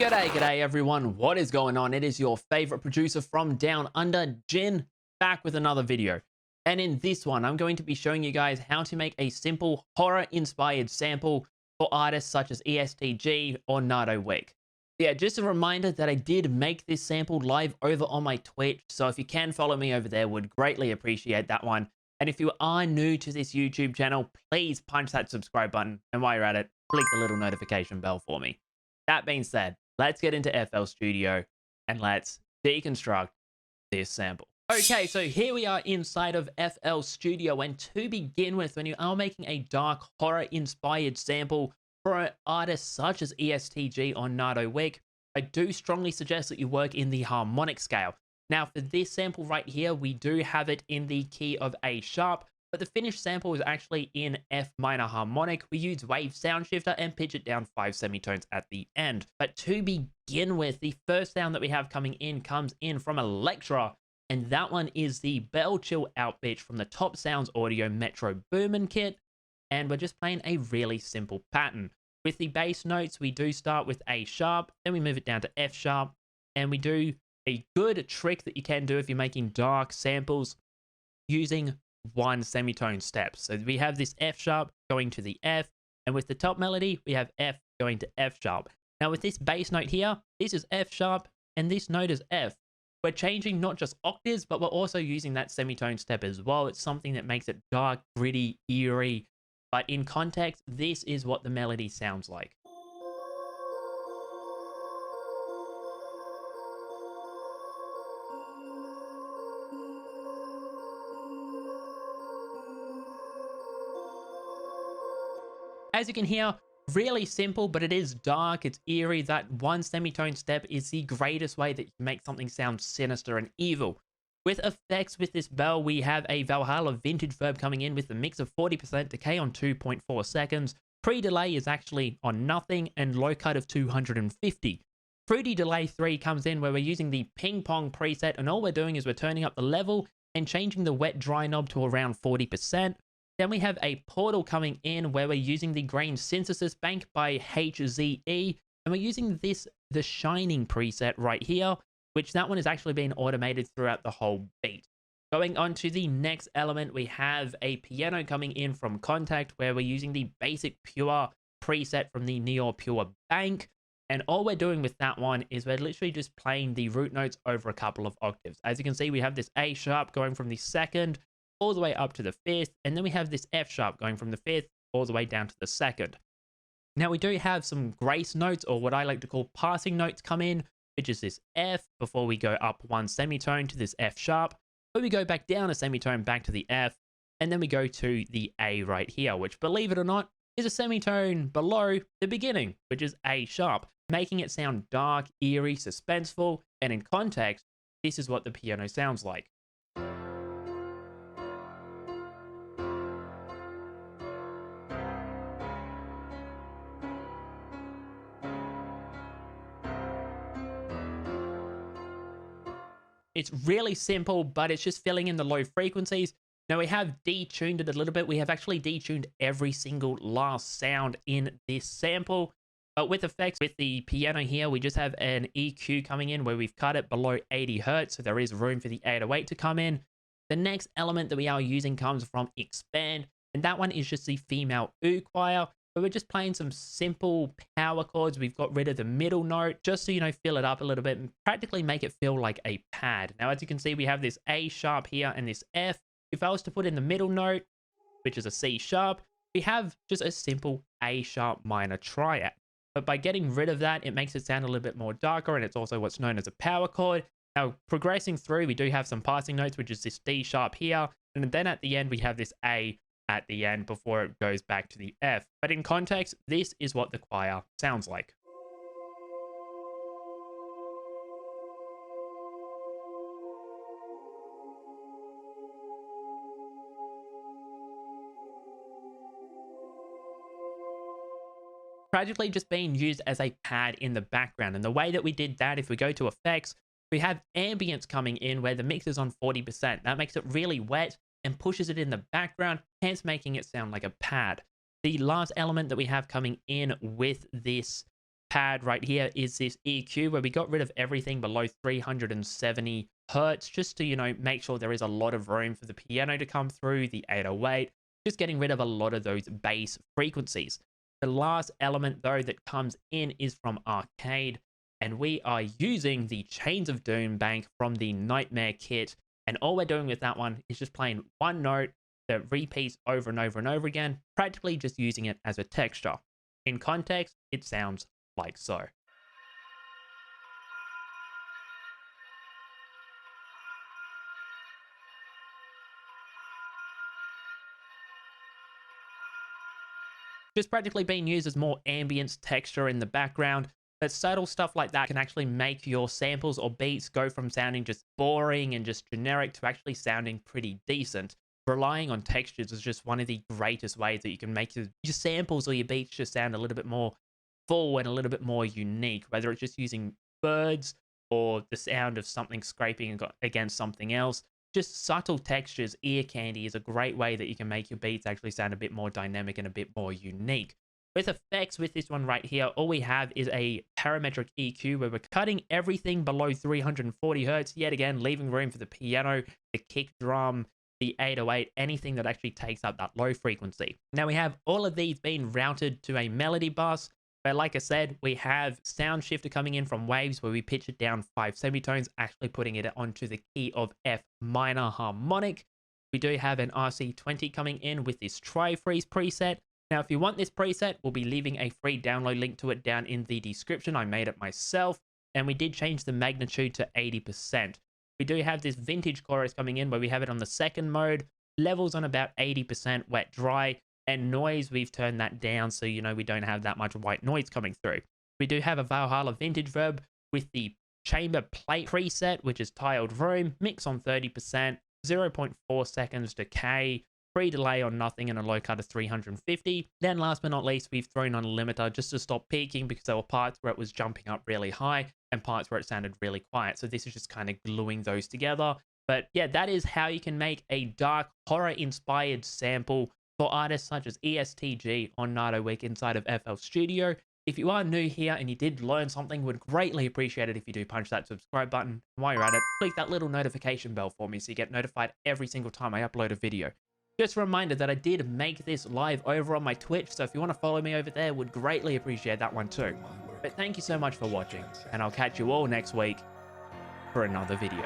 G'day everyone, what is going on? It is your favorite producer from down under, Jhin, back with another video. And in this one, I'm going to be showing you guys how to make a simple horror-inspired sample for artists such as EST Gee or Nardo Wick. Yeah, just a reminder that I did make this sample live over on my Twitch, so if you can follow me over there, would greatly appreciate that one. And if you are new to this YouTube channel, please punch that subscribe button, and while you're at it, click the little notification bell for me. That being said, let's get into FL Studio and let's deconstruct this sample. Okay, so here we are inside of FL Studio, and to begin with, when you are making a dark horror-inspired sample for an artist such as EST Gee or Nardo Wick, I do strongly suggest that you work in the harmonic scale. Now, for this sample right here, we do have it in the key of A sharp, but the finished sample is actually in F minor harmonic. We use wave sound shifter and pitch it down 5 semitones at the end. But to begin with, the first sound that we have coming in comes in from Electra, and that one is the Bell Chill Out pitch from the Top Sounds Audio Metro Boomin kit, and we're just playing a really simple pattern. With the bass notes, we do start with A sharp, then we move it down to F sharp, and we do a good trick that you can do if you're making dark samples using one semitone step. So we have this F sharp going to the F, and with the top melody, we have F going to F sharp. Now with this bass note here, this is F sharp, and this note is F. We're changing not just octaves, but we're also using that semitone step as well. It's something that makes it dark, gritty, eerie, but in context, this is what the melody sounds like. As you can hear, really simple, but it is dark, it's eerie. That one semitone step is the greatest way that you can make something sound sinister and evil. With effects with this bell, we have a Valhalla vintage verb coming in with a mix of 40% decay on 2.4 seconds. Pre-delay is actually on nothing, and low cut of 250. Fruity delay 3 comes in where we're using the ping pong preset, and all we're doing is we're turning up the level and changing the wet dry knob to around 40%. Then we have a portal coming in where we're using the grain synthesis bank by HZE, and we're using the shining preset right here, which that one is actually being automated throughout the whole beat. Going on to the next element, we have a piano coming in from Contact where we're using the basic pure preset from the Neo Pure bank, and all we're doing with that one is we're literally just playing the root notes over a couple of octaves. As you can see, we have this A sharp going from the second all the way up to the fifth, and then we have this F sharp going from the fifth all the way down to the second. Now we do have some grace notes, or what I like to call passing notes, come in, which is this F before we go up one semitone to this F sharp, but we go back down a semitone back to the F, and then we go to the A right here, which, believe it or not, is a semitone below the beginning, which is A sharp, making it sound dark, eerie, suspenseful, and in context, this is what the piano sounds like. It's really simple, but it's just filling in the low frequencies. Now we have detuned it a little bit. We have actually detuned every single last sound in this sample. But with effects, with the piano here, we just have an EQ coming in where we've cut it below 80 Hertz. So there is room for the 808 to come in. The next element that we are using comes from Expand, and that one is just the female oud choir. But we're just playing some simple power chords. We've got rid of the middle note just to, fill it up a little bit and practically make it feel like a pad. Now, as you can see, we have this A sharp here and this F. If I was to put in the middle note, which is a C sharp, we have just a simple A sharp minor triad. But by getting rid of that, it makes it sound a little bit more darker, and it's also what's known as a power chord. Now, progressing through, we do have some passing notes, which is this D sharp here. And then at the end, we have this A at the end before it goes back to the F. But in context, this is what the choir sounds like. Tragically just being used as a pad in the background. And the way that we did that, if we go to effects, we have ambience coming in where the mix is on 40%. That makes it really wet and pushes it in the background, hence making it sound like a pad. The last element that we have coming in with this pad right here is this EQ, where we got rid of everything below 370 hertz, just to, you know, make sure there is a lot of room for the piano to come through, the 808, just getting rid of a lot of those bass frequencies. The last element though that comes in is from Arcade, and we are using the Chains of Doom bank from the Nightmare kit. And all we're doing with that one is just playing one note that repeats over and over and over again, practically just using it as a texture. In context, it sounds like so. Just practically being used as more ambience texture in the background. But subtle stuff like that can actually make your samples or beats go from sounding just boring and just generic to actually sounding pretty decent. Relying on textures is just one of the greatest ways that you can make your samples or your beats just sound a little bit more full and a little bit more unique, whether it's just using birds or the sound of something scraping against something else. Just subtle textures, ear candy, is a great way that you can make your beats actually sound a bit more dynamic and a bit more unique. With effects, with this one right here, all we have is a parametric EQ where we're cutting everything below 340 hertz, yet again, leaving room for the piano, the kick drum, the 808, anything that actually takes up that low frequency. Now we have all of these being routed to a melody bus, where, like I said, we have sound shifter coming in from waves where we pitch it down 5 semitones, actually putting it onto the key of F minor harmonic. We do have an RC20 coming in with this tri-freeze preset. Now, if you want this preset, we'll be leaving a free download link to it down in the description. I made it myself, and we did change the magnitude to 80%. We do have this vintage chorus coming in where we have it on the second mode, levels on about 80% wet dry, and noise, we've turned that down so, you know, we don't have that much white noise coming through. We do have a Valhalla vintage verb with the chamber plate preset, which is tiled room, mix on 30%, 0.4 seconds decay, free delay on nothing, and a low cut of 350. Then last but not least, we've thrown on a limiter just to stop peaking, because there were parts where it was jumping up really high and parts where it sounded really quiet. So this is just kind of gluing those together. But yeah, that is how you can make a dark horror inspired sample for artists such as EST Gee on Nardo Wick inside of FL Studio. If you are new here and you did learn something, would greatly appreciate it if you do punch that subscribe button. While you're at it, click that little notification bell for me so you get notified every single time I upload a video. Just a reminder that I did make this live over on my Twitch, so if you want to follow me over there, would greatly appreciate that one too. But thank you so much for watching, and I'll catch you all next week for another video.